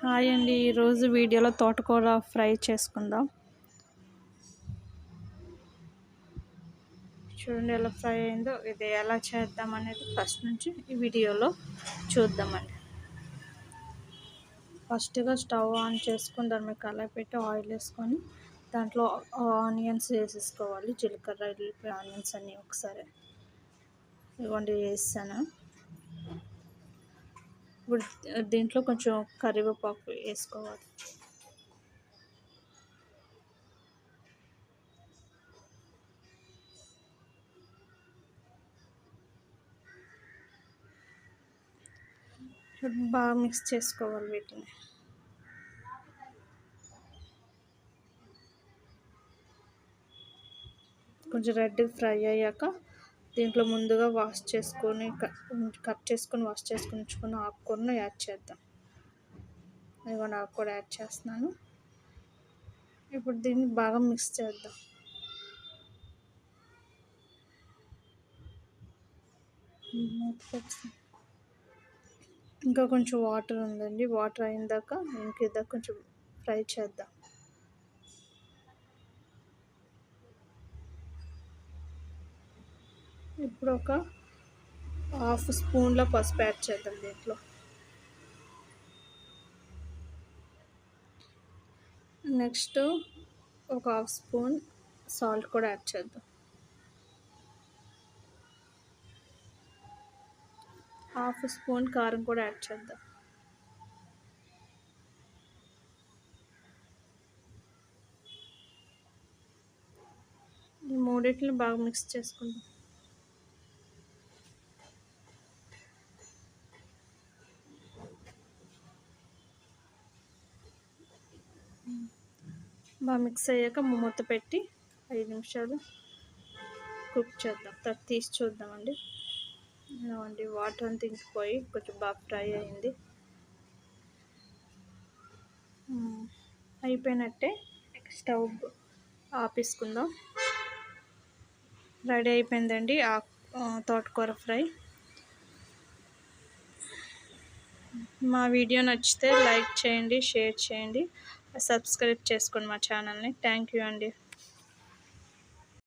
Hi అండి. ఈరోజు వీడియోలో తోటకూర ఫ్రై చేసుకుందాం. చూడండి ఎలా ఫ్రై అయిందో. ఇది ఎలా చేద్దాం అనేది ఫస్ట్ నుంచి ఈ వీడియోలో చూద్దామండి. ఫస్ట్గా స్టవ్ ఆన్ చేసుకొని దాని మీద కళాయి పెట్టి ఆయిల్ వేసుకొని దాంట్లో ఆనియన్స్ వేసేసుకోవాలి. జీలకర్ర, ఎల్లిపాయ, ఆనియన్స్ అన్నీ ఒకసారి ఇవ్వండి వేసాను. ఇప్పుడు దీంట్లో కొంచెం కరివేపాకు వేసుకోవాలి. బాగా మిక్స్ చేసుకోవాలి వీటిని. కొంచెం రెడ్ ఫ్రై అయ్యాక దీంట్లో ముందుగా వాష్ చేసుకొని కట్ చేసుకొని వాష్ చేసుకొని ఉంచుకొని ఆకుకూరను యాడ్ చేద్దాం. ఇదిగోండి ఆకుకూర యాడ్ చేస్తున్నాను. ఇప్పుడు దీన్ని బాగా మిక్స్ చేద్దాం. ఇంకా కొంచెం వాటర్ ఉందండి. వాటర్ అయిందాక ఇంకేదా కొంచెం ఫ్రై చేద్దాం. ఇప్పుడు ఒక హాఫ్ స్పూన్ల పసుపు యాడ్ చేద్దాం దీంట్లో. నెక్స్ట్ ఒక హాఫ్ స్పూన్ సాల్ట్ కూడా యాడ్ చేద్దాం. హాఫ్ స్పూన్ కారం కూడా యాడ్ చేద్దాం. ఈ మూడింటిని బాగా మిక్స్ చేసుకుందాం. బాగా మిక్స్ అయ్యాక మూత పెట్టి 5 నిమిషాలు కుక్ చేద్దాం. తర్వాత తీసి చూద్దామండి. వాటర్ అంతా ఇంకిపోయి కొంచెం బాగా ఫ్రై అయింది. అయిపోయినట్టే. స్టవ్ ఆపేసుకుందాం. రెడీ అయిపోయిందండి తోటకూర ఫ్రై. మా వీడియో నచ్చితే లైక్ చేయండి, షేర్ చేయండి, సబ్స్క్రైబ్ చేసుకోండి మా ఛానల్ని. థ్యాంక్ యూ అండి.